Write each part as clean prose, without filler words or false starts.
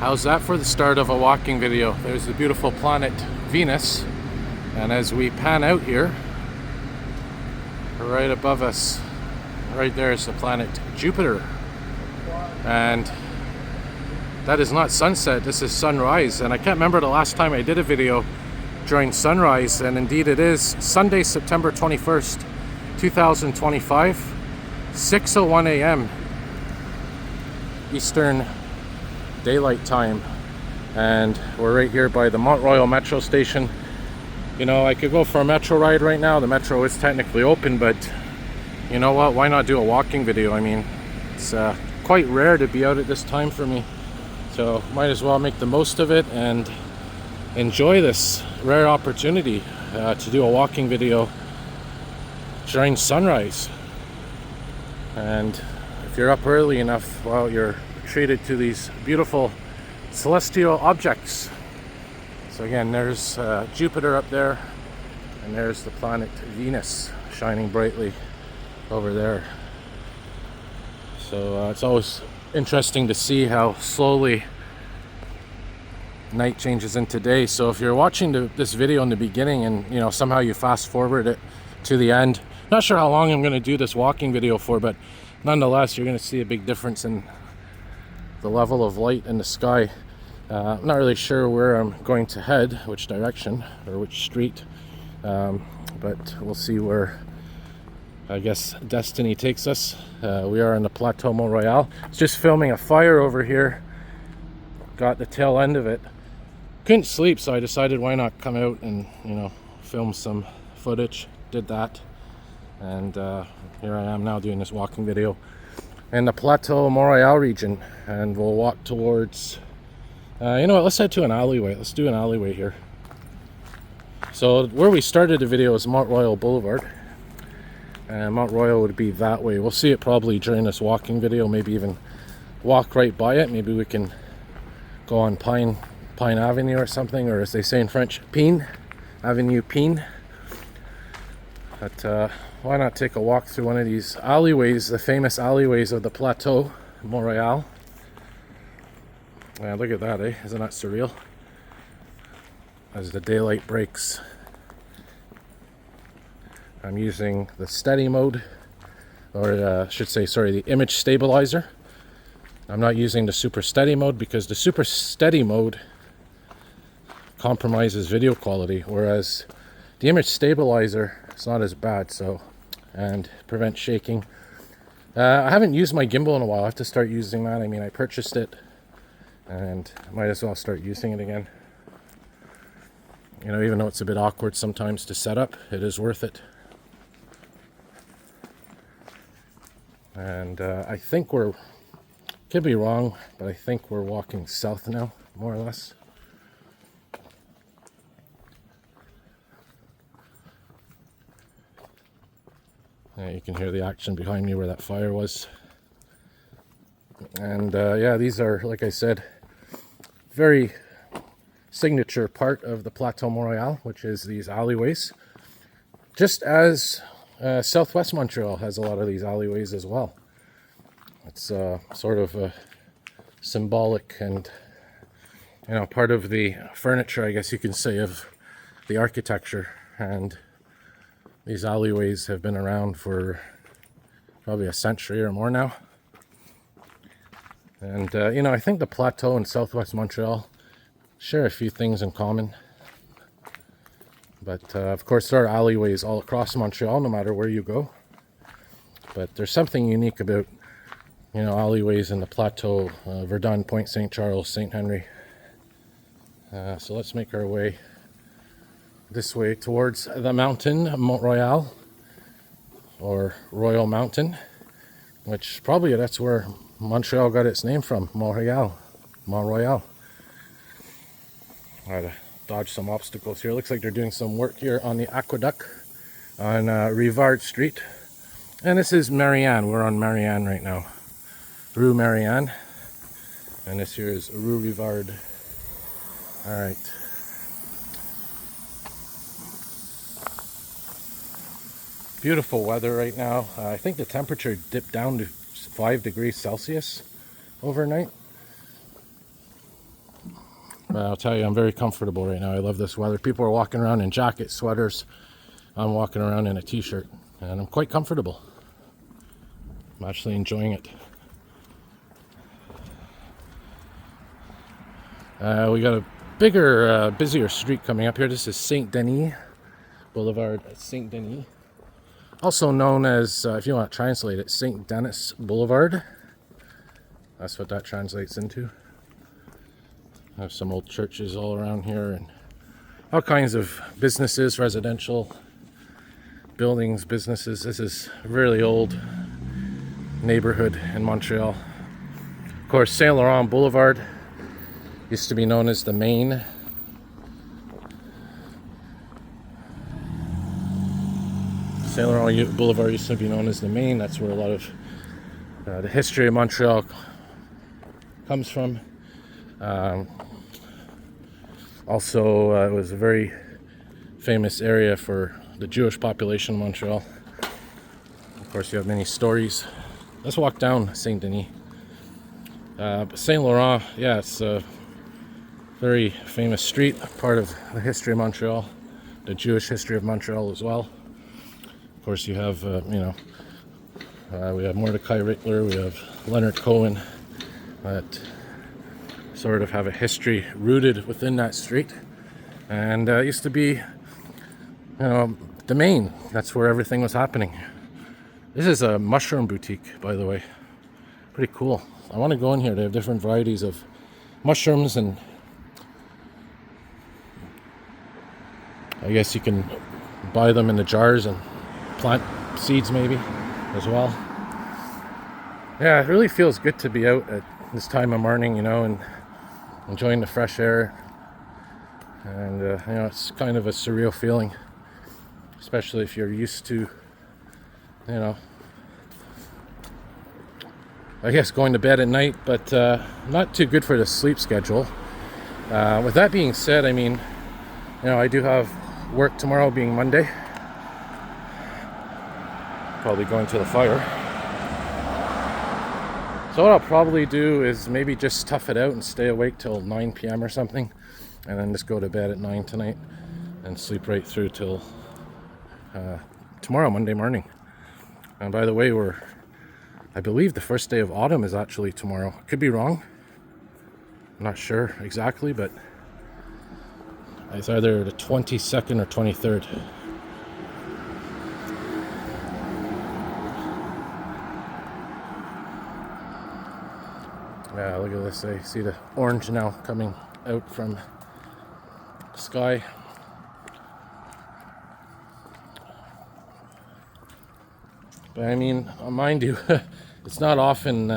How's that for the start of a walking video? There's the beautiful planet Venus, and as we pan out here, right above us, right there is the planet Jupiter. And that is not sunset, this is sunrise. And I can't remember the last time I did a video during sunrise, and indeed it is Sunday, September 21st, 2025, 6:01 a.m. Eastern Daylight Time, and we're right here by the Mont-Royal Metro station. You know, I could go for a metro ride right now. The metro is technically open, but you know what, why not do a walking video? I mean, it's quite rare to be out at this time for me, so might as well make the most of it and enjoy this rare opportunity to do a walking video during sunrise. And if you're up early enough, well, you're treated to these beautiful celestial objects. So again, there's Jupiter up there, and there's the planet Venus shining brightly over there. So it's always interesting to see how slowly night changes into day. So if you're watching this video in the beginning and you know somehow you fast forward it to the end, not sure how long I'm going to do this walking video for, but nonetheless you're going to see a big difference in the level of light in the sky. I'm not really sure where I'm going to head, which direction or which street, but we'll see where, I guess, destiny takes us. We are in the Plateau, Montreal. Just filming a fire over here. Got the tail end of it. Couldn't sleep, so I decided why not come out and, you know, film some footage. Did that, and here I am now doing this walking video in the Plateau, Montreal region, and we'll walk towards, you know what, let's head to an alleyway. Let's do an alleyway here. So where we started the video is Mont-Royal Boulevard, and Mont-Royal would be that way. We'll see it probably during this walking video, maybe even walk right by it. Maybe we can go on Pine Avenue or something, or as they say in French, Pine Avenue, Pine. But why not take a walk through one of these alleyways, the famous alleyways of the Plateau, Montreal. Yeah, look at that, eh? Isn't that surreal? As the daylight breaks. I'm using the steady mode, or should say, sorry, the image stabilizer. I'm not using the super steady mode because the super steady mode compromises video quality, whereas the image stabilizer is not as bad, so, and prevents shaking. I haven't used my gimbal in a while. I have to start using that. I mean, I purchased it and I might as well start using it again. You know, even though it's a bit awkward sometimes to set up, it is worth it. And I think could be wrong, but I think we're walking south now, more or less. You can hear the action behind me where that fire was. And yeah, these are, like I said, very signature part of the Plateau Montreal, which is these alleyways. Just as Southwest Montreal has a lot of these alleyways as well. It's sort of a symbolic and, you know, part of the furniture, I guess you can say, of the architecture. And these alleyways have been around for probably a century or more now. And, you know, I think the Plateau and Southwest Montreal share a few things in common. But, of course, there are alleyways all across Montreal, no matter where you go. But there's something unique about, you know, alleyways in the Plateau, Verdun, Point St. Charles, St. Henry. So let's make our way this way towards the mountain, Mont-Royal, or Royal Mountain, which probably that's where Montreal got its name from, Montreal. Mont-Royal. All right, dodge some obstacles here. Looks like they're doing some work here on the aqueduct on Rivard Street. And this is Marianne. We're on Marianne right now. Rue Marianne. And this here is Rue Rivard. All right. Beautiful weather right now. I think the temperature dipped down to 5 degrees Celsius overnight. But I'll tell you, I'm very comfortable right now. I love this weather. People are walking around in jackets, sweaters. I'm walking around in a t-shirt, and I'm quite comfortable. I'm actually enjoying it. We got a bigger, busier street coming up here. This is Saint Denis Boulevard at Saint Denis. Also known as, if you want to translate it, Saint Denis Boulevard. That's what that translates into. I have some old churches all around here and all kinds of businesses, residential buildings, businesses. This is a really old neighborhood in Montreal. Of course, Saint Laurent Boulevard used to be known as the Main. Saint Laurent Boulevard used to be known as the Main. That's where a lot of the history of Montreal comes from. Also, it was a very famous area for the Jewish population of Montreal. Of course, you have many stories. Let's walk down Saint Denis. Saint Laurent, yeah, it's a very famous street, part of the history of Montreal, the Jewish history of Montreal as well. Of course, you have, we have Mordecai Rickler, we have Leonard Cohen, that sort of have a history rooted within that street. And it used to be, the Main. That's where everything was happening. This is a mushroom boutique, by the way. Pretty cool. I want to go in here. They have different varieties of mushrooms, and I guess you can buy them in the jars and plant seeds maybe as well. Yeah, it really feels good to be out at this time of morning, and enjoying the fresh air. And it's kind of a surreal feeling, especially if you're used to, I guess going to bed at night, but not too good for the sleep schedule. With that being said, I mean, I do have work tomorrow, being Monday. Probably going to the fire. So what I'll probably do is maybe just tough it out and stay awake till 9 p.m. or something, and then just go to bed at 9 tonight and sleep right through till tomorrow, Monday morning. And by the way, I believe the first day of autumn is actually tomorrow. Could be wrong. I'm not sure exactly, but it's either the 22nd or 23rd. Yeah, look at this. I see the orange now coming out from the sky. But I mean, mind you, it's not often,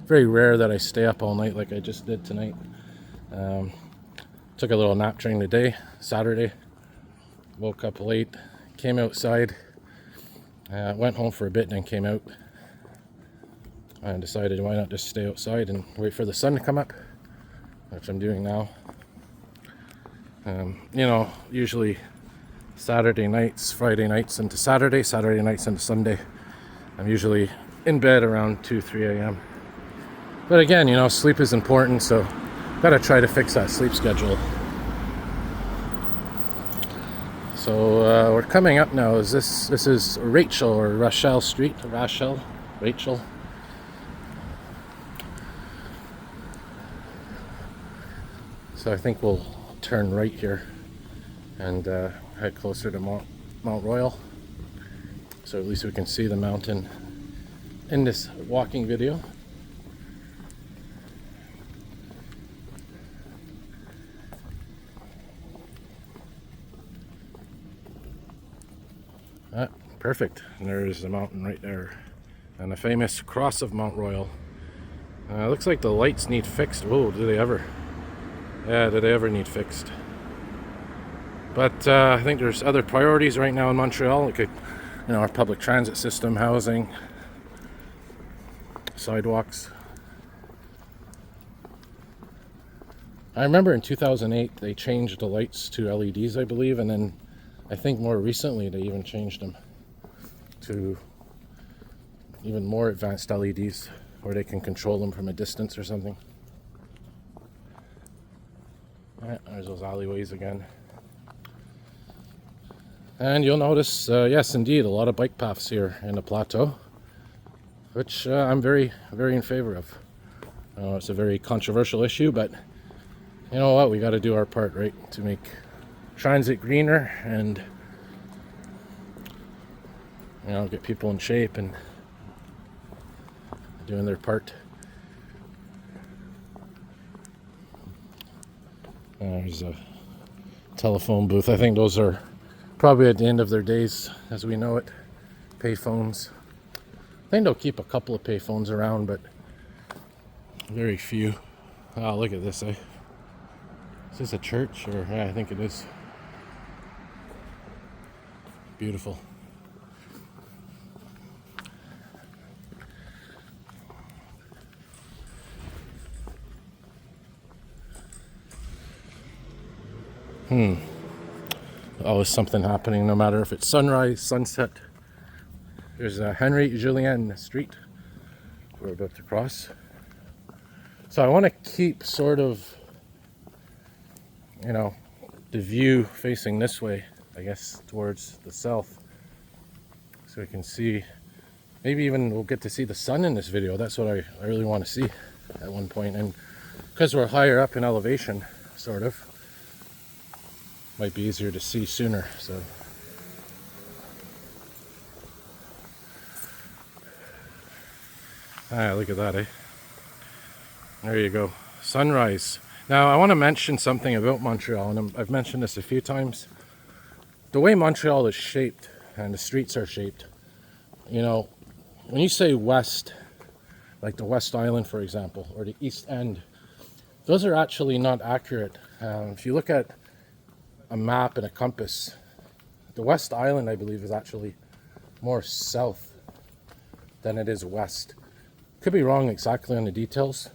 very rare that I stay up all night like I just did tonight. Took a little nap during the day, Saturday. Woke up late, came outside, went home for a bit, and then came out. And decided, why not just stay outside and wait for the sun to come up, which I'm doing now. Usually Saturday nights, Friday nights into Saturday, Saturday nights into Sunday, I'm usually in bed around 2-3 a.m. But again, sleep is important, so gotta try to fix that sleep schedule. So we're coming up now. This is Rachel or Rachel Street. Rachel. So I think we'll turn right here and head closer to Mont-Royal, so at least we can see the mountain in this walking video. Perfect. And there's the mountain right there, and the famous cross of Mont-Royal. Looks like the lights need fixed. Whoa, do they ever? Yeah, did they ever need fixed? But I think there's other priorities right now in Montreal, like our public transit system, housing, sidewalks. I remember in 2008 they changed the lights to LEDs, I believe, and then I think more recently they even changed them to even more advanced LEDs where they can control them from a distance or something. Yeah, there's those alleyways again. And you'll notice, yes, indeed, a lot of bike paths here in the Plateau, which I'm very, very in favor of. It's a very controversial issue, but you know what? We got to do our part, right, to make transit greener and, you know, get people in shape and doing their part. There's a telephone booth. I think those are probably at the end of their days as we know it. Payphones. I think they'll keep a couple of payphones around, but very few. Oh, look at this, eh? Is this a church? Or yeah, I think it is. Beautiful. Always something happening, no matter if it's sunrise, sunset. There's Henry Julien Street we're about to cross. So I want to keep sort of, you know, the view facing this way, I guess, towards the south. So we can see, maybe even we'll get to see the sun in this video. That's what I really want to see at one point. And because we're higher up in elevation, sort of, might be easier to see sooner. So look at that, eh? There you go, sunrise. Now I want to mention something about Montreal, and I've mentioned this a few times. The way Montreal is shaped and the streets are shaped, you know, when you say west, like the West Island for example, or the East End, those are actually not accurate. If you look at a map and a compass, the West Island, I believe, is actually more south than it is west. Could be wrong exactly on the details,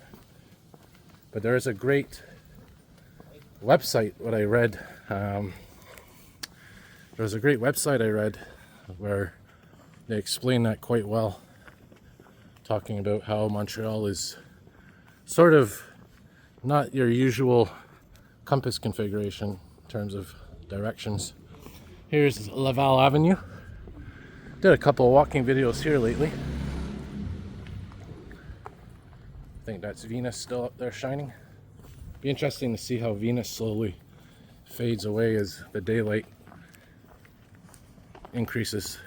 but there is a great website what I read. There was a great website I read where they explain that quite well, talking about how Montreal is sort of not your usual compass configuration in terms of directions. Here's Laval Avenue. Did a couple of walking videos here lately. I think that's Venus still up there shining. Be interesting to see how Venus slowly fades away as the daylight increases.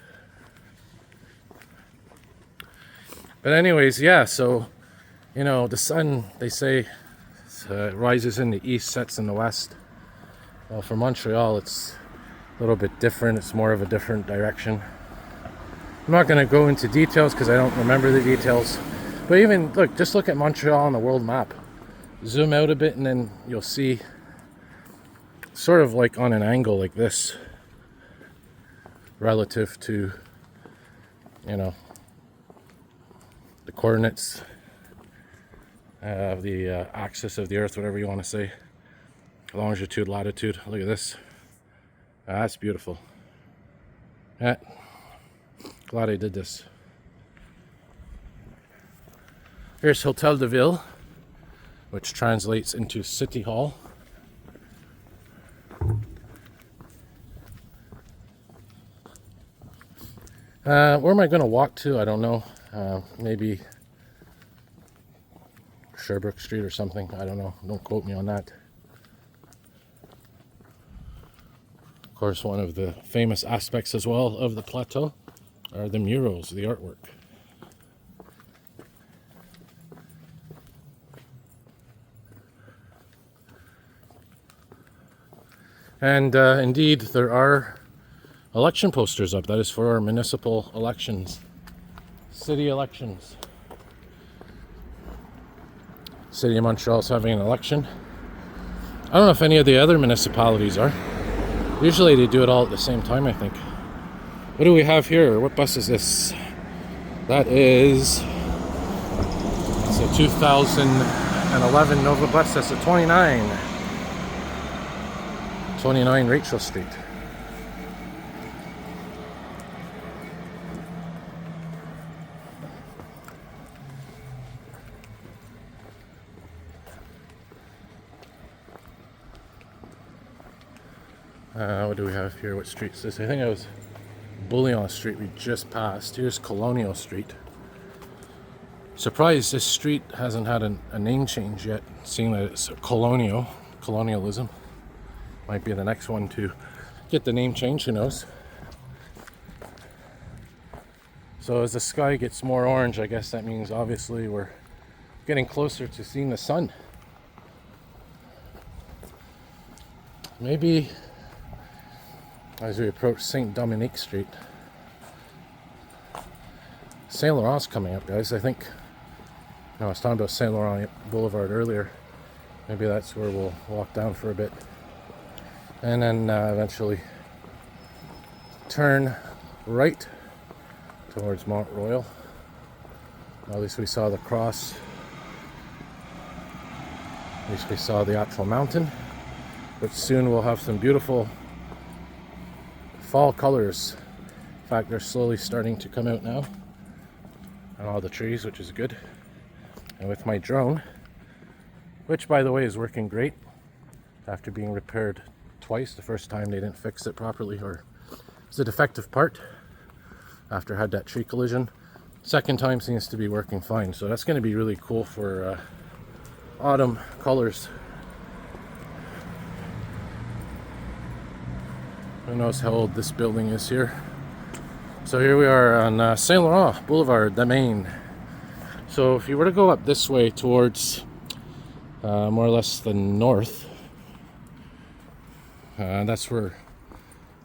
But anyways, yeah, so, you know, the sun, they say, rises in the east, sets in the west. Well, for Montreal, it's a little bit different. It's more of a different direction. I'm not going to go into details because I don't remember the details. But even, look, just look at Montreal on the world map. Zoom out a bit and then you'll see sort of like on an angle like this relative to, you know, the coordinates of the axis of the earth, whatever you want to say. Longitude, latitude. Look at this. That's beautiful. Yeah. Glad I did this. Here's Hotel de Ville, which translates into City Hall. Where am I going to walk to? I don't know. Maybe Sherbrooke Street or something. I don't know. Don't quote me on that. Of course, one of the famous aspects as well of the Plateau are the murals, the artwork. And indeed, there are election posters up. That is for our municipal elections, city elections. City of Montreal is having an election. I don't know if any of the other municipalities are. Usually they do it all at the same time, I think. What do we have here? What bus is this? That is, it's a 2011 Nova bus. That's a 29 Rachel Street. What do we have here? What street is this? I think I was Bullion Street we just passed. Here's Colonial Street. Surprised this street hasn't had a name change yet, seeing that it's colonialism. Might be the next one to get the name change, who knows. So as the sky gets more orange, I guess that means obviously we're getting closer to seeing the sun. Maybe as we approach Saint Dominique Street. Saint Laurent's coming up, guys. I think, I was talking about Saint Laurent Boulevard earlier. Maybe that's where we'll walk down for a bit. And then eventually turn right towards Mont-Royal. At least we saw the cross. At least we saw the actual mountain. But soon we'll have some beautiful fall colors. In fact, they're slowly starting to come out now on all the trees, which is good. And with my drone, which by the way is working great after being repaired twice. The first time they didn't fix it properly, or it was a defective part after I had that tree collision. Second time seems to be working fine, so that's going to be really cool for autumn colors. Who knows how old this building is here. So here we are on Saint Laurent Boulevard, the main. So if you were to go up this way towards more or less the north, that's where,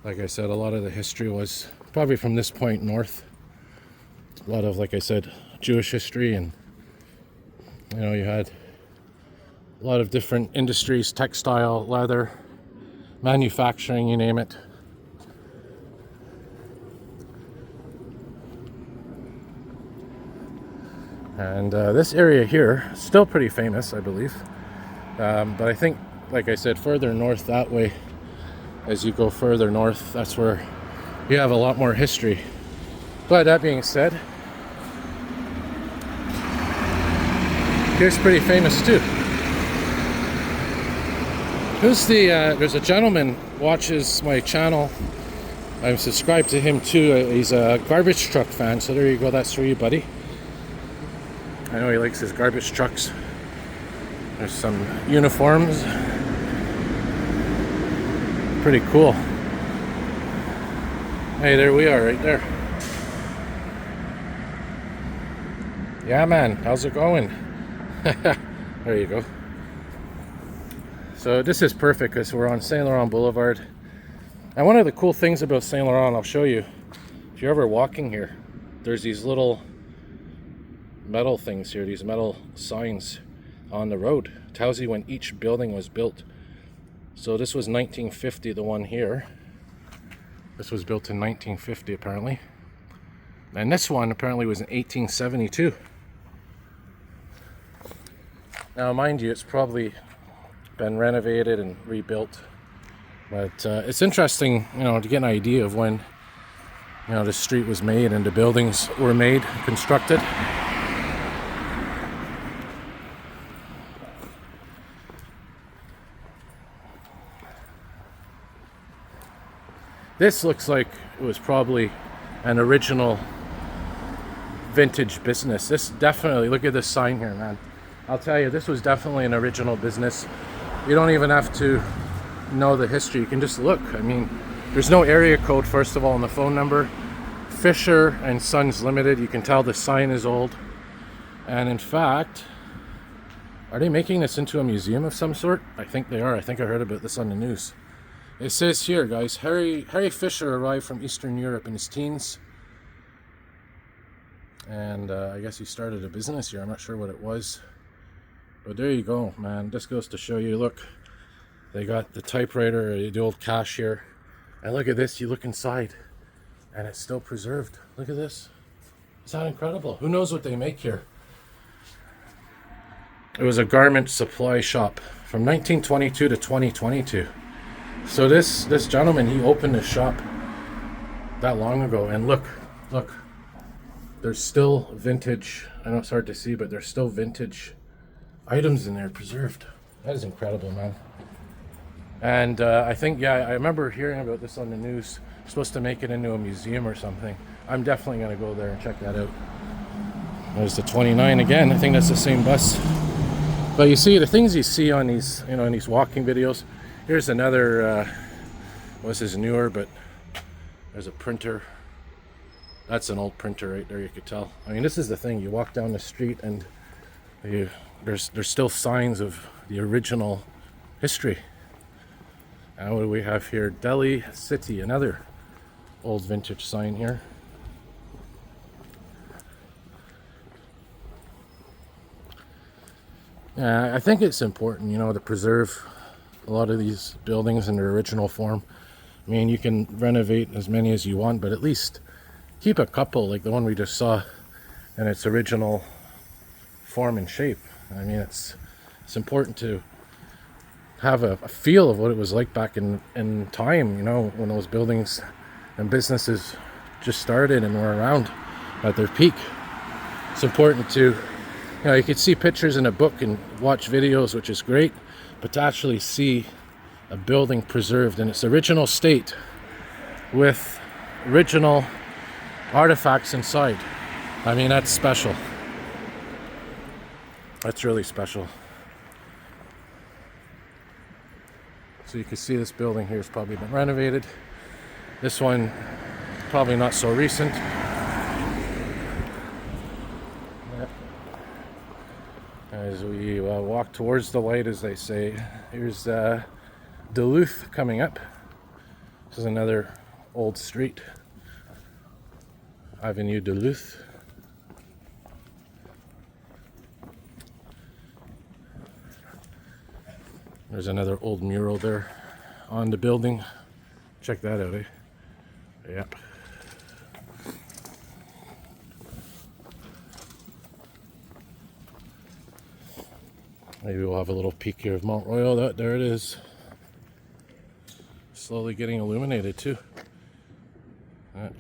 like I said, a lot of the history was probably from this point north. A lot of, like I said, Jewish history, and you know, you had a lot of different industries, textile, leather, manufacturing, you name it. And this area here is still pretty famous, I believe. But I think, like I said, further north that way, as you go further north, that's where you have a lot more history. But that being said, here's pretty famous too. There's a gentleman watches my channel. I'm subscribed to him too. He's a garbage truck fan, so there you go, that's for you, buddy. I know he likes his garbage trucks. There's some uniforms. Pretty cool. Hey, there we are, right there. Yeah, man, how's it going? There you go. So this is perfect because we're on Saint Laurent Boulevard. And one of the cool things about Saint Laurent, I'll show you, if you're ever walking here, there's these little metal things here, these metal signs on the road. It tells you when each building was built. So this was 1950, the one here. This was built in 1950 apparently. And this one apparently was in 1872. Now mind you, it's probably been renovated and rebuilt. But it's interesting, you know, to get an idea of when, you know, the street was made and the buildings were made, constructed. This looks like it was probably an original vintage business. This definitely, look at this sign here, man. I'll tell you, this was definitely an original business. You don't even have to know the history. You can just look. I mean, there's no area code, first of all, on the phone number. Fisher and Sons Limited. You can tell the sign is old. And in fact, are they making this into a museum of some sort? I think they are. I think I heard about this on the news. It says here, guys, Harry Fisher arrived from Eastern Europe in his teens. And I guess he started a business here. I'm not sure what it was. But there you go, man. This goes to show you, look. They got the typewriter, the old cashier. And look at this, you look inside. And it's still preserved. Look at this. Is that incredible? Who knows what they make here? It was a garment supply shop from 1922 to 2022. So this gentleman, he opened his shop that long ago, and look, there's still vintage, I know it's hard to see, but there's still vintage items in there preserved. That is incredible, man. And I think, yeah, I remember hearing about this on the news. Supposed to make it into a museum or something. I'm definitely going to go there and check that out. There's the 29 again. I think that's the same bus. But you see, the things you see on these, you know, in these walking videos. Here's another, this is newer, but there's a printer. That's an old printer right there, you could tell. I mean, this is the thing. You walk down the street and there's still signs of the original history. And what do we have here? Delhi City, another old vintage sign here. I think it's important, you know, to preserve a lot of these buildings in their original form. I mean, you can renovate as many as you want, but at least keep a couple, like the one we just saw, in its original form and shape. I mean, it's important to have a feel of what it was like back in time, you know, when those buildings and businesses just started and were around at their peak. It's important to, you know, you could see pictures in a book and watch videos, which is great, but to actually see a building preserved in its original state with original artifacts inside, I mean, that's special. That's really special. So you can see this building here has probably been renovated. This one, probably not so recent. As we walk towards the light, as they say, here's Duluth coming up. This is another old street, Avenue Duluth. There's another old mural there on the building. Check that out, eh? Yep. Maybe we'll have a little peek here of Mont-Royal. There it is. Slowly getting illuminated too. Right.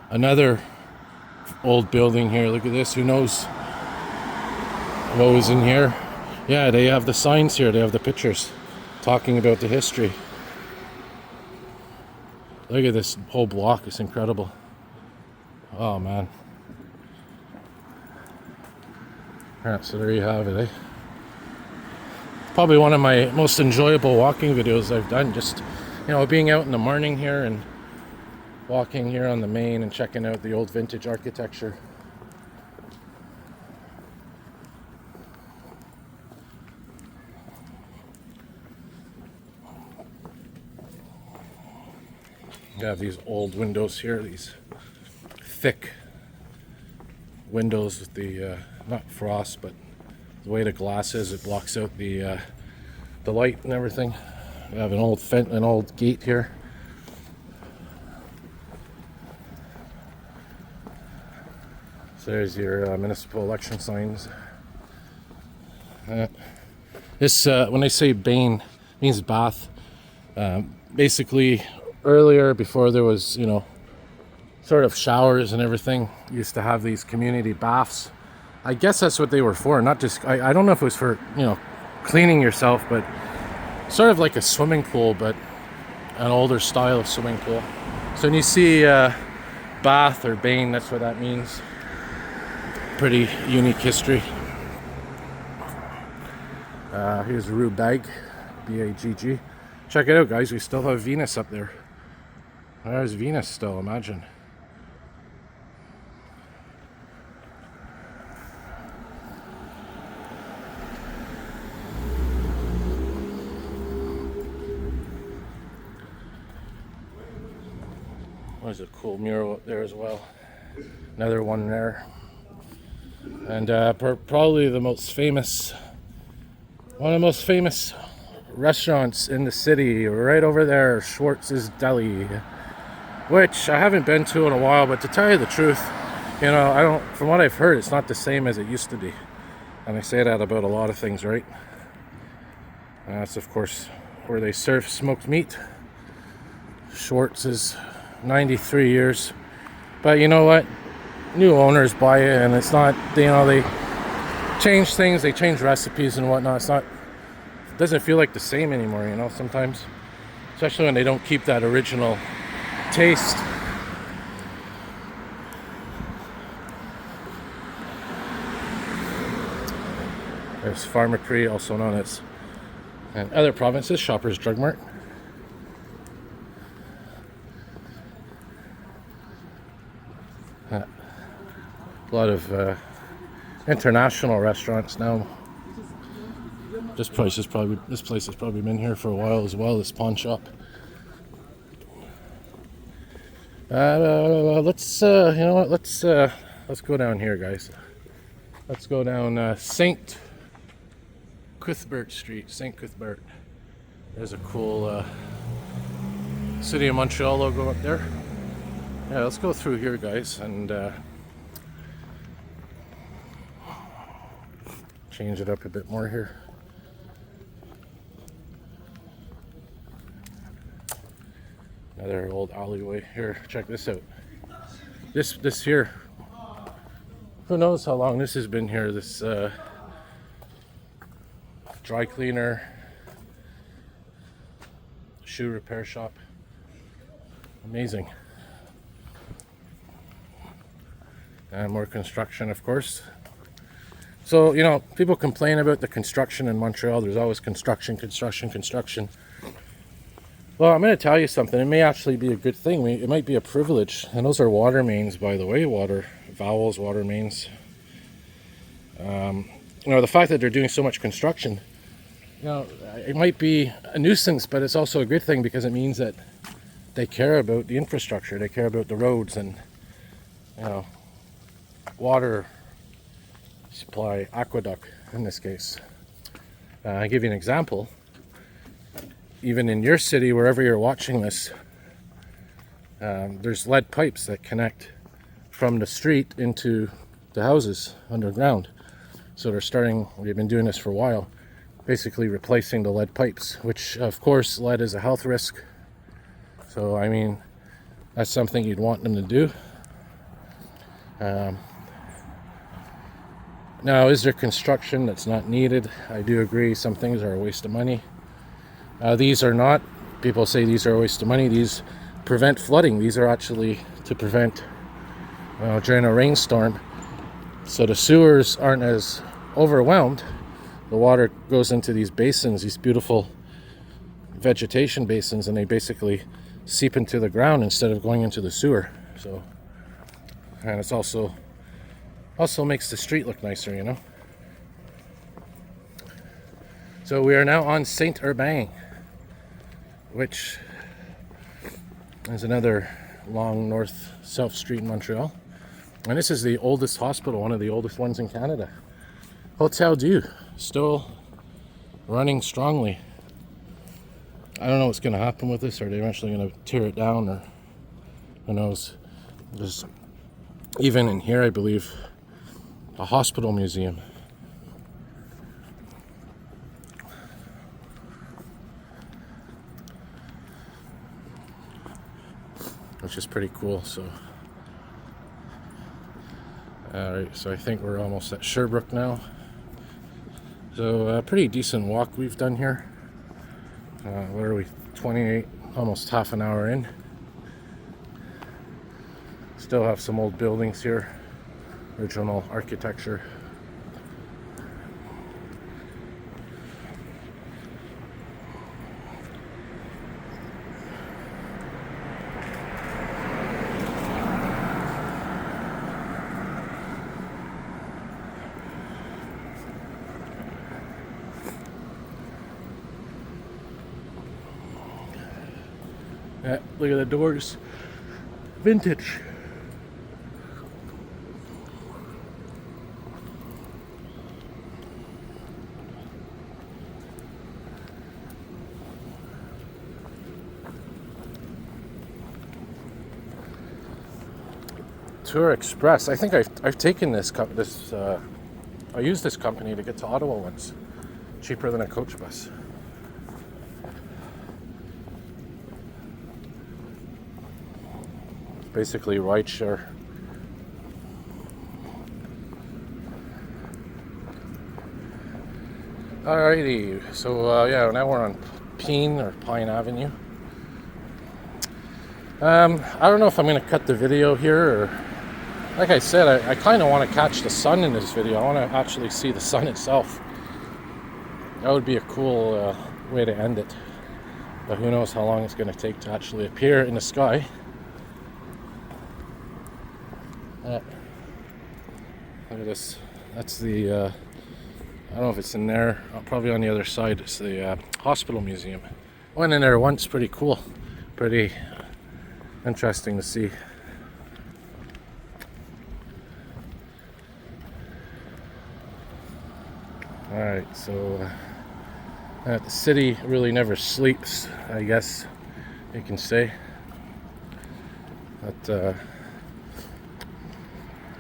Another old building here. Look at this. Who knows what was in here? Yeah, they have the signs here. They have the pictures talking about the history. Look at this whole block. It's incredible. Oh, man. Alright, so there you have it, eh? Probably one of my most enjoyable walking videos I've done. Just, you know, being out in the morning here and walking here on the main and checking out the old vintage architecture. You have these old windows here, these thick windows with the not frost, but the way the glass is, it blocks out the light and everything. We have an old gate here. So there's your municipal election signs. This, when they say Bain, means bath. Basically, earlier, before there was, you know, sort of showers and everything, used to have these community baths. I guess that's what they were for, not just, I don't know if it was for, you know, cleaning yourself, but sort of like a swimming pool, but an older style of swimming pool. So when you see bath or Bain, that's what that means. Pretty unique history. Here's Rue Bag, B-A-G-G. Check it out, guys. We still have Venus up there. There's Venus still, imagine. There's a cool mural up there as well. Another one there. And probably the most famous, one of the most famous restaurants in the city, right over there, Schwartz's Deli, which I haven't been to in a while, but to tell you the truth, you know, from what I've heard, it's not the same as it used to be. And I say that about a lot of things, right? That's, of course, where they serve smoked meat. Schwartz's, 93 years. But you know what? new owners buy it, and it's not, you know, they change things, they change recipes and whatnot. It's not, it doesn't feel like the same anymore, you know, sometimes, especially when they don't keep that original taste. There's Pharmaprix, also known as, and other provinces, Shoppers Drug Mart. A lot of international restaurants now. This place has probably been here for a while as well. This pawn shop. Let's you know what? Let's go down here, guys. Let's go down Saint Cuthbert Street. Saint Cuthbert. There's a cool City of Montreal logo up there. Yeah, let's go through here, guys, and change it up a bit more here. Another old alleyway here. Check this out. This here. Who knows how long this has been here? This dry cleaner, shoe repair shop. Amazing. And more construction, of course. So, you know, people complain about the construction in Montreal. There's always construction. Well, I'm going to tell you something. It may actually be a good thing. It might be a privilege. And those are water mains, by the way. Water mains. You know, the fact that they're doing so much construction, you know, it might be a nuisance, but it's also a good thing because it means that they care about the infrastructure. They care about the roads and, you know, water supply, aqueduct in this case. I'll give you an example. Even in your city, wherever you're watching this, there's lead pipes that connect from the street into the houses underground. So we've been doing this for a while, basically replacing the lead pipes, which of course lead is a health risk. So I mean, that's something you'd want them to do. Now, is there construction that's not needed? I do agree, some things are a waste of money. These are not. People say these are a waste of money. These prevent flooding. These are actually to prevent during a rainstorm, so the sewers aren't as overwhelmed. The water goes into these basins, these beautiful vegetation basins, and they basically seep into the ground instead of going into the sewer. So, and it's also makes the street look nicer, you know. So we are now on Saint Urbain, which is another long north-south street in Montreal. And this is the oldest hospital, one of the oldest ones in Canada. Hotel Dieu, still running strongly. I don't know what's going to happen with this. Are they eventually going to tear it down, or who knows? There's even in here, I believe, a hospital museum. Which is pretty cool. So, alright, so I think we're almost at Sherbrooke now. So a pretty decent walk we've done here. What are we, 28, almost half an hour in. Still have some old buildings here, original architecture. Yeah, look at the doors. Vintage. Tour Express. I think I've taken this I used this company to get to Ottawa once. Cheaper than a coach bus. Basically rideshare. Alrighty, so yeah, now we're on Pine Avenue. I don't know if I'm going to cut the video here, or like I said, I kind of want to catch the sun in this video. I want to actually see the sun itself. That would be a cool way to end it. But who knows how long it's going to take to actually appear in the sky. Look at this. That's the, I don't know if it's in there, probably on the other side. It's the hospital museum. Went in there once, pretty cool. Pretty interesting to see. Alright, so the city really never sleeps, I guess you can say. But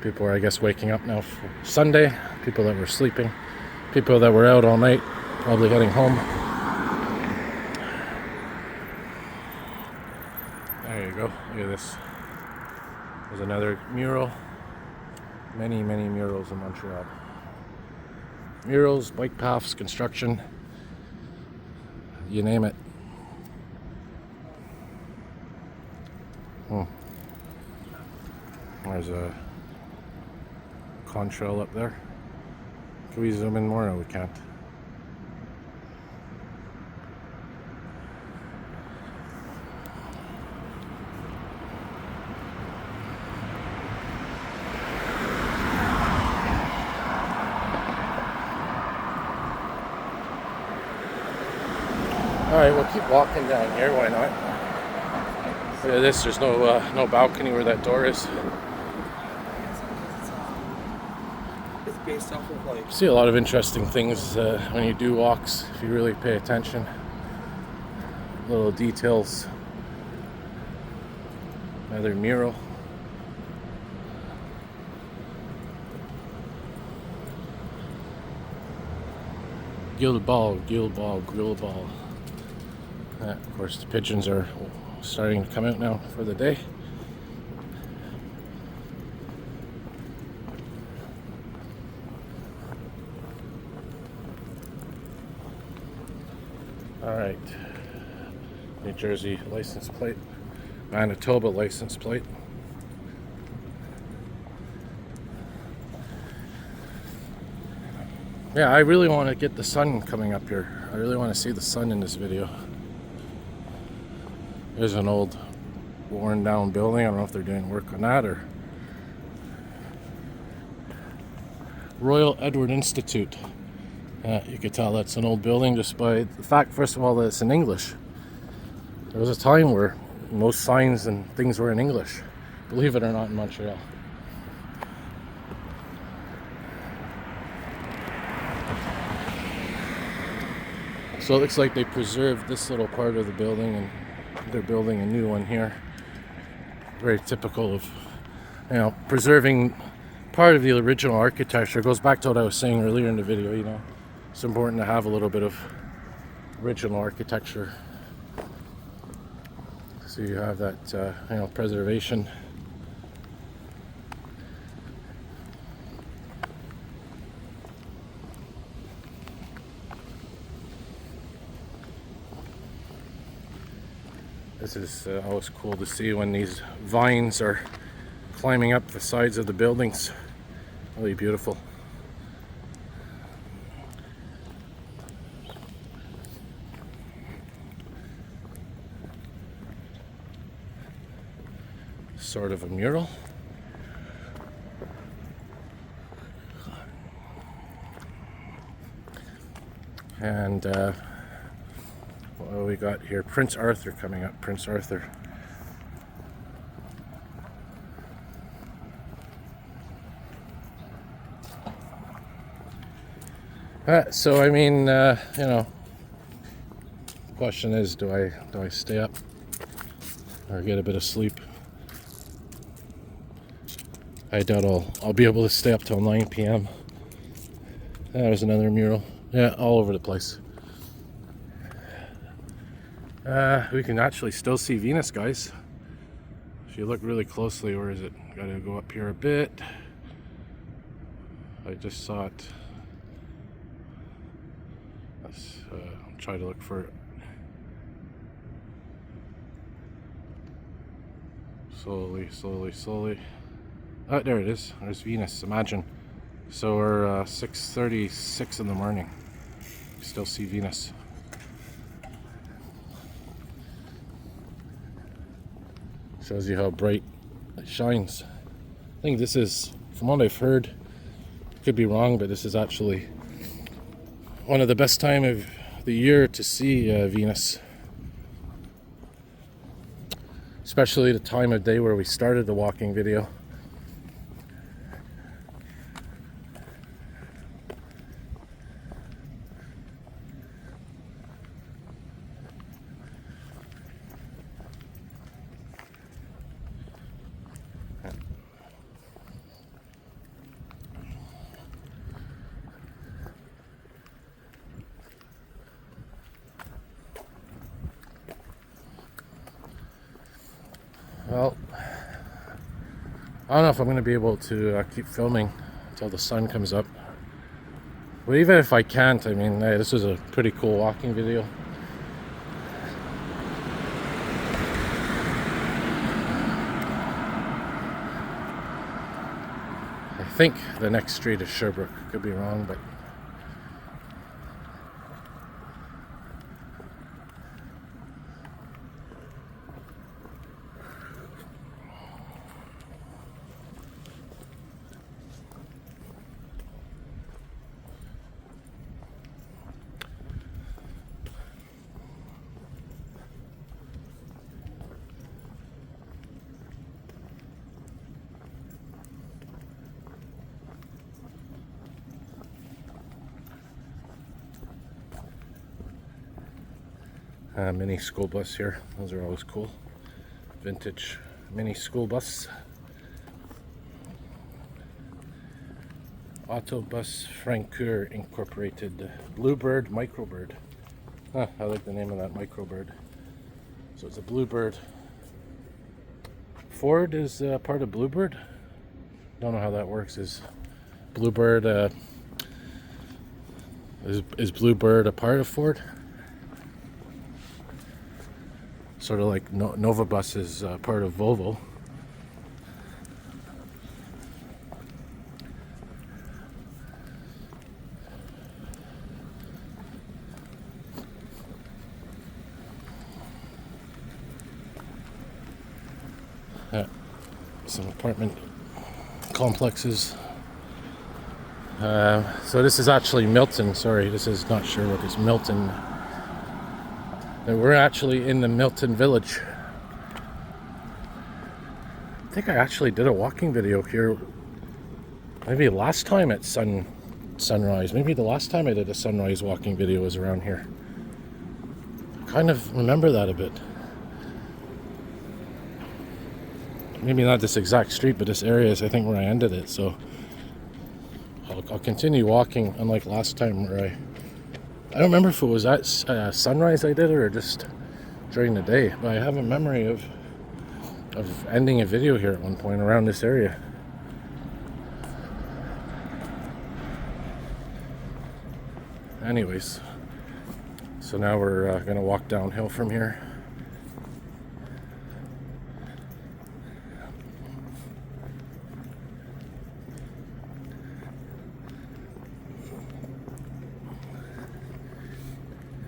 people are, I guess, waking up now for Sunday. People that were sleeping. People that were out all night, probably heading home. There you go. Look at this. There's another mural. Many murals in Montreal. Murals, bike paths, construction. You name it. There's a contrail up there. Can we zoom in more? No, we can't. Alright, we'll keep walking down here, why not? Look at this, there's no balcony where that door is. It's based off of like... See a lot of interesting things when you do walks, if you really pay attention. Little details. Another mural. Guild ball. Of course, the pigeons are starting to come out now for the day. All right, New Jersey license plate, Manitoba license plate. Yeah, I really want to get the sun coming up here. I really want to see the sun in this video. There's an old worn down building. I don't know if they're doing work on that or... Royal Edward Institute. You could tell that's an old building just by the fact, first of all, that it's in English. There was a time where most signs and things were in English. Believe it or not, in Montreal. So it looks like they preserved this little part of the building, and they're building a new one here. Very typical of, you know, preserving part of the original architecture. It goes back to what I was saying earlier in the video, you know. It's important to have a little bit of original architecture. So you have that, you know, preservation. This is always cool to see when these vines are climbing up the sides of the buildings. Really beautiful. Sort of a mural. And what do we got here? Prince Arthur coming up. Prince Arthur. So I mean, you know, the question is, do I stay up or get a bit of sleep? I doubt I'll be able to stay up till 9 p.m. There's another mural. Yeah, all over the place. We can actually still see Venus, guys. If you look really closely, where is it? Gotta go up here a bit. I just saw it. I'll try to look for it. Slowly, slowly, slowly. Oh, there it is. There's Venus. Imagine. So we're 6:36 in the morning. You still see Venus. Shows you how bright it shines. I think this is, from what I've heard, could be wrong, but this is actually one of the best time of the year to see Venus. Especially the time of day where we started the walking video. Well, I don't know if I'm going to be able to keep filming until the sun comes up. But even if I can't, I mean, hey, this is a pretty cool walking video. I think the next street is Sherbrooke. Could be wrong, but mini school bus here. Those are always cool. Vintage mini school bus. Autobus Francoeur Incorporated. Bluebird Microbird. I like the name of that Microbird. So it's a Bluebird. Ford is part of Bluebird. Don't know how that works. Is Bluebird is Bluebird a part of Ford? Sort of like Nova Bus is part of Volvo. Some apartment complexes. So this is actually Milton. Sorry, this is not Sherbrooke. It's Milton. We're actually in the Milton Village. I think I actually did a walking video here. Maybe last time at sunrise. Maybe the last time I did a sunrise walking video was around here. I kind of remember that a bit. Maybe not this exact street, but this area is, I think, where I ended it. So I'll continue walking, unlike last time where I don't remember if it was at sunrise I did it or just during the day, but I have a memory of ending a video here at one point around this area. Anyways, so now we're gonna walk downhill from here.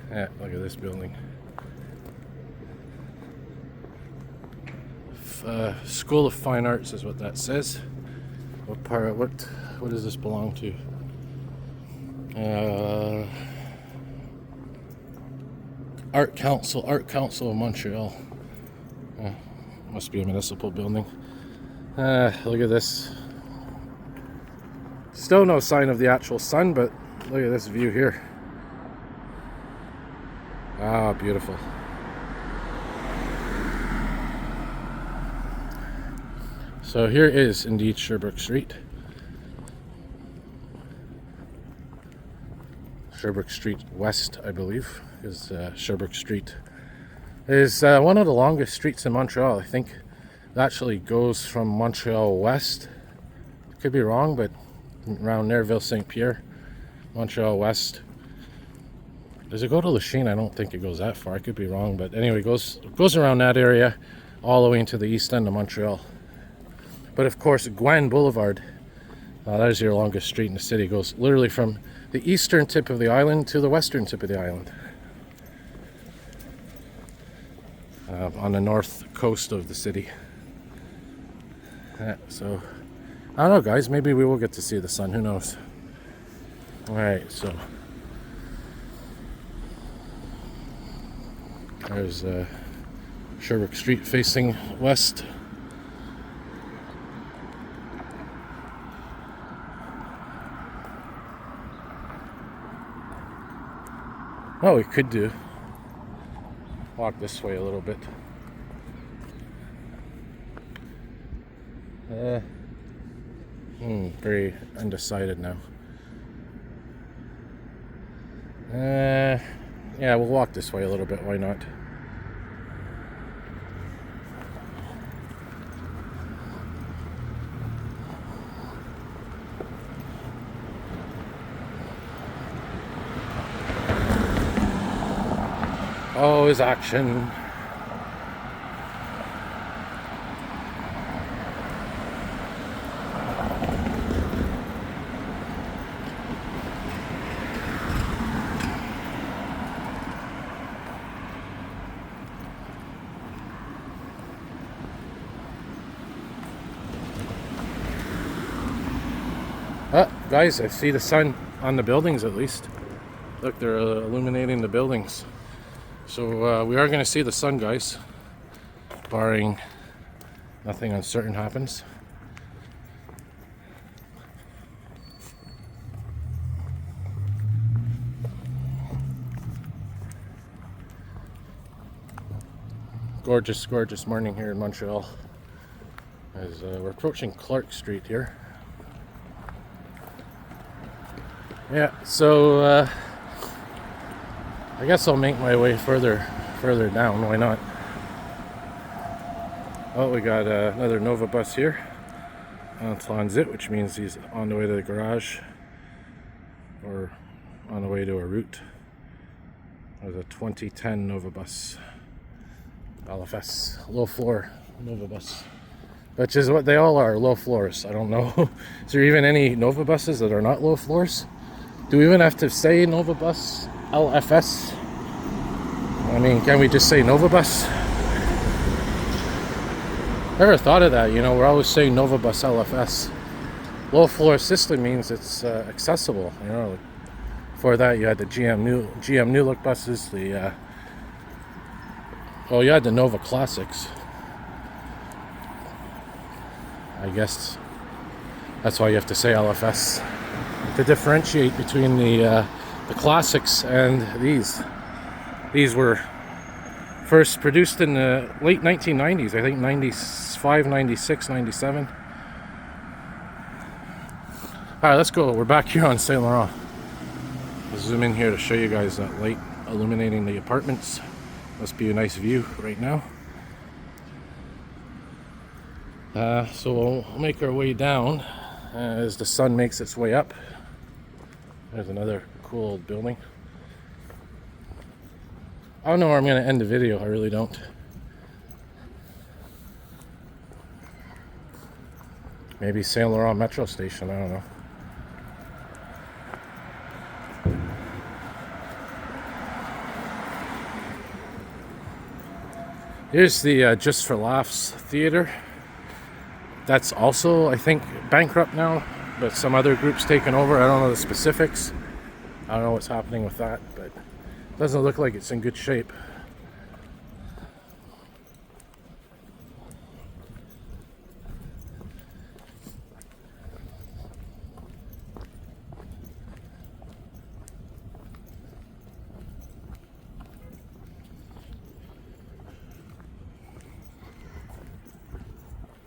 Yeah, look at this building. School of Fine Arts is what that says. What part? What does this belong to? Art Council of Montreal. Must be a municipal building. Look at this. Still no sign of the actual sun, but look at this view here. Ah, beautiful. So here is indeed Sherbrooke Street. Sherbrooke Street West, I believe, is Sherbrooke Street. Is one of the longest streets in Montreal. I think it actually goes from Montreal West. Could be wrong, but around there, Ville St. Pierre, Montreal West. Does it go to Lachine? I don't think it goes that far. I could be wrong, but anyway, it goes around that area all the way into the east end of Montreal. But of course, Gwen Boulevard, that is your longest street in the city. It goes literally from the eastern tip of the island to the western tip of the island. On the north coast of the city. So, I don't know, guys. Maybe we will get to see the sun. Who knows? Alright, so there's Sherbrooke Street facing west. Oh, we could walk this way a little bit. Very undecided now. Yeah, we'll walk this way a little bit. Why not? Oh, his action. Guys, I see the sun on the buildings at least. Look, they're illuminating the buildings. So we are going to see the sun, guys, barring nothing uncertain happens. Gorgeous, gorgeous morning here in Montreal. As we're approaching Clark Street here. Yeah, so I guess I'll make my way further down. Why not? Oh, we got another Nova bus here on Transit, which means he's on the way to the garage or on the way to a route. There's a 2010 Nova bus, LFS, low floor Nova bus, which is what they all are, low floors. I don't know. Is there even any Nova buses that are not low floors? Do we even have to say Nova bus LFS? I mean, can we just say Nova bus? Never thought of that. You know, we're always saying Nova bus LFS. Low floor system means it's accessible. You know, before that you had the GM New Look buses. The you had the Nova Classics. I guess that's why you have to say LFS to differentiate between the classics and these. These were first produced in the late 1990s, I think 95, 96, 97. Alright, let's go. We're back here on Saint Laurent. I'll zoom in here to show you guys that light illuminating the apartments. Must be a nice view right now. So we'll make our way down as the sun makes its way up. There's another cool old building. I don't know where I'm going to end the video. I really don't. Maybe Saint Laurent Metro Station. I don't know. Here's the Just for Laughs Theater. That's also, I think, bankrupt now, but some other group's taken over. I don't know the specifics. I don't know what's happening with that, but it doesn't look like it's in good shape.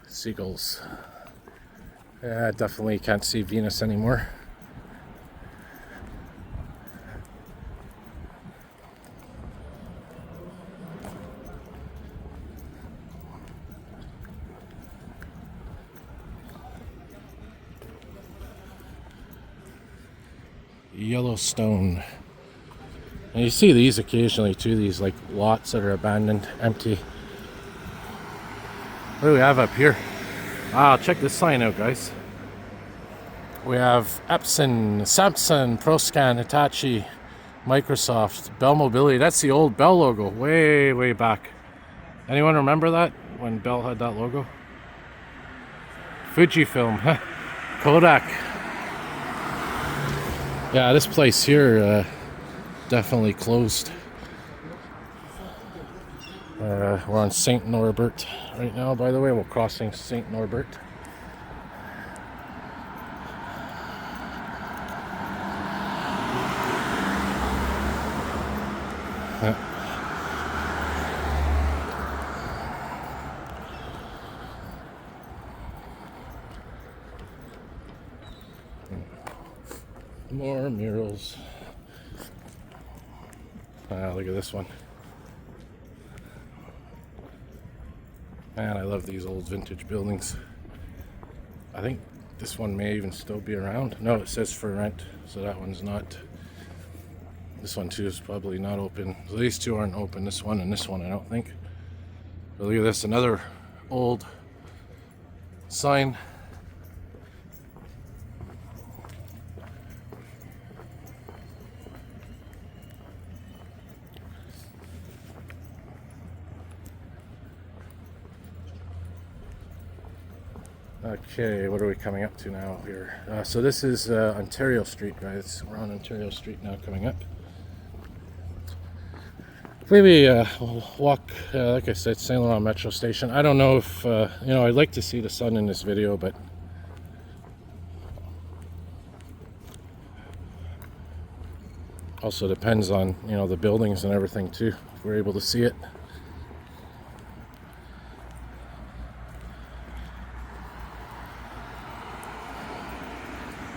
Seagulls. Yeah, definitely can't see Venus anymore. Yellowstone. And you see these occasionally too, these like lots that are abandoned, empty. What do we have up here? Ah, check this sign out, guys. We have Epson, Samsung, ProScan, Hitachi, Microsoft, Bell Mobility. That's the old Bell logo, way, way back. Anyone remember that? When Bell had that logo? Fujifilm, Kodak. Yeah, this place here definitely closed. We're on St. Norbert right now, by the way. We're crossing St. Norbert. More murals. Look at this one. Man, I love these old vintage buildings. I think this one may even still be around. No, it says for rent, so that one's not. This one too is probably not open. So these two aren't open, this one and this one, I don't think. But look at this, another old sign. Okay, what are we coming up to now here? So this is Ontario Street, guys. We're on Ontario Street now, coming up. Maybe we'll walk, like I said, Saint Laurent Metro Station. I don't know if, I'd like to see the sun in this video, but also depends on, the buildings and everything too, if we're able to see it.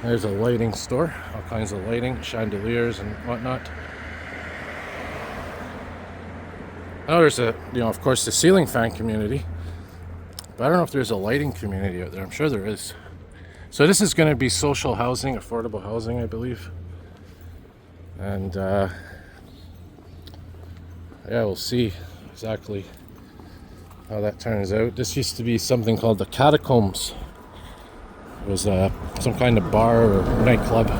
There's a lighting store, all kinds of lighting, chandeliers and whatnot. I know there's of course the ceiling fan community, but I don't know if there's a lighting community out there. I'm sure there is. So this is going to be social housing, affordable housing, I believe. And yeah, we'll see exactly how that turns out. This used to be something called the Catacombs. It was some kind of bar or nightclub.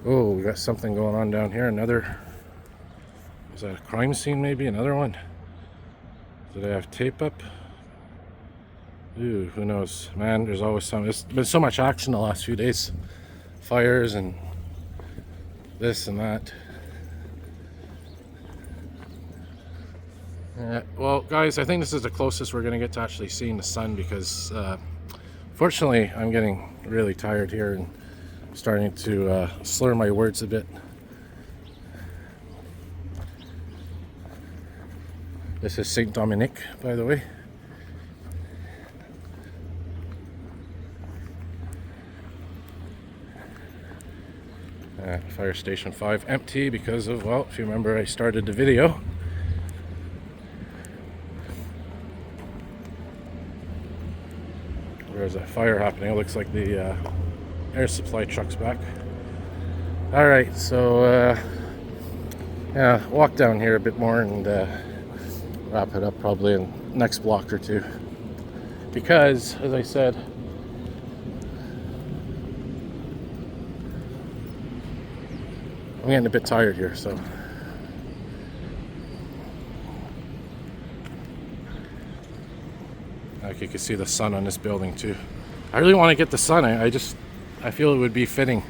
Oh, we got something going on down here. Another, is that a crime scene maybe? Another one? Do they have tape up? Ooh, who knows? Man, there's always some. There's been so much action the last few days. Fires and this and that. Well, guys, I think this is the closest we're going to get to actually seeing the sun because, fortunately, I'm getting really tired here and starting to slur my words a bit. This is Saint Dominic, by the way. Fire Station 5 empty because of, well, if you remember, I started the video. There's a fire happening. It looks like the air supply truck's back. All right, so yeah, walk down here a bit more and wrap it up probably in the next block or two. Because, as I said, I'm getting a bit tired here, so. Like you can see the sun on this building too. I really want to get the sun. I feel it would be fitting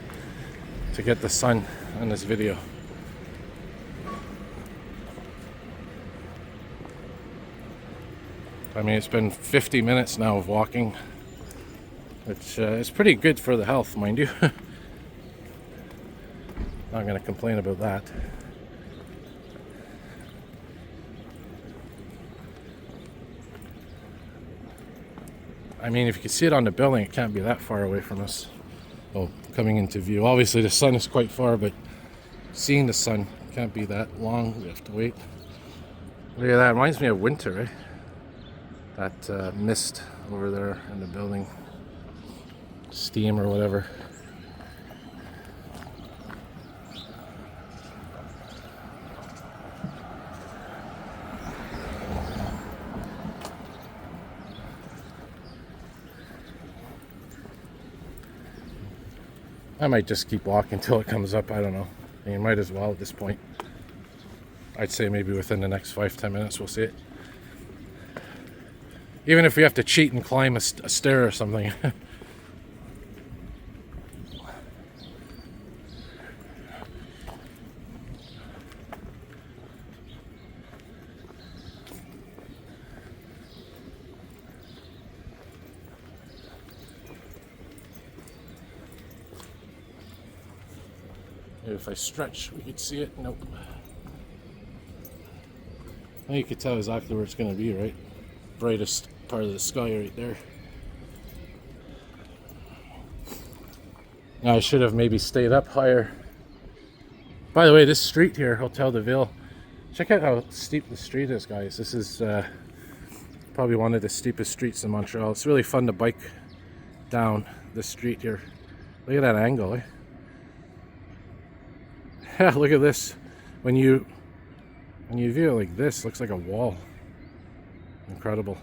to get the sun on this video. I mean, it's been 50 minutes now of walking, which is pretty good for the health, mind you. Not going to complain about that. I mean, if you can see it on the building, it can't be that far away from us. Oh, coming into view. Obviously, the sun is quite far, but seeing the sun can't be that long. We have to wait. Look at that. It reminds me of winter, eh? That mist over there in the building. Steam or whatever. I might just keep walking till it comes up. I don't know. And you might as well at this point. I'd say maybe within the next 5-10 minutes we'll see it. Even if we have to cheat and climb a stair or something. Maybe if I stretch, we could see it. Nope. Now you could tell exactly where it's going to be, right? Brightest part of the sky right there. Now I should have maybe stayed up higher. By the way, this street here, Hotel de Ville, check out how steep the street is, guys. This is probably one of the steepest streets in Montreal. It's really fun to bike down the street here. Look at that angle, eh? Yeah, look at this. When you view it like this, it looks like a wall. Incredible.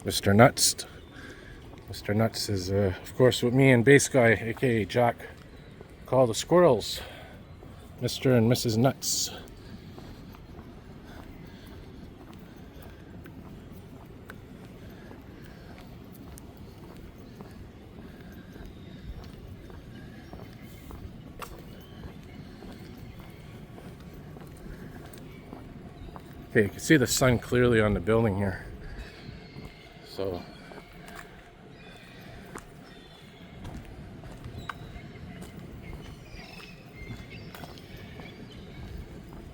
Mr. Nuts. Mr. Nuts is, of course, what me and Bass Guy, aka Jack, call the squirrels. Mr. and Mrs. Nuts. Okay, you can see the sun clearly on the building here. So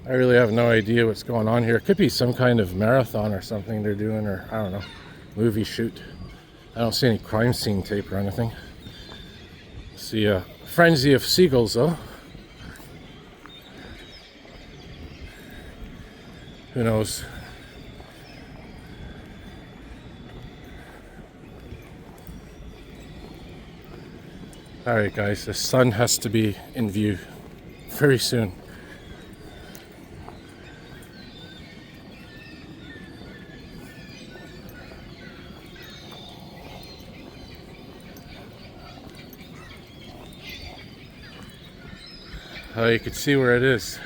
I really have no idea what's going on here. It could be some kind of marathon or something they're doing, or I don't know, movie shoot. I don't see any crime scene tape or anything. See a frenzy of seagulls though. Who knows? Alright guys, the sun has to be in view very soon. Oh, you can see where it is.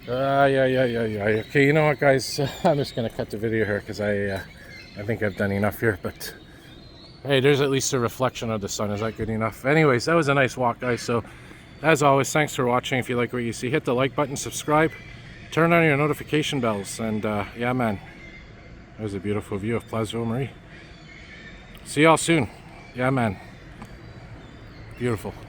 Yeah. Okay, you know what, guys? I'm just gonna cut the video here because I think I've done enough here. But hey, there's at least a reflection of the sun. Is that good enough? Anyways, that was a nice walk, guys. So, as always, thanks for watching. If you like what you see, hit the like button, subscribe, turn on your notification bells, and yeah, man, that was a beautiful view of Place Ville-Marie. See y'all soon. Yeah, man. Beautiful.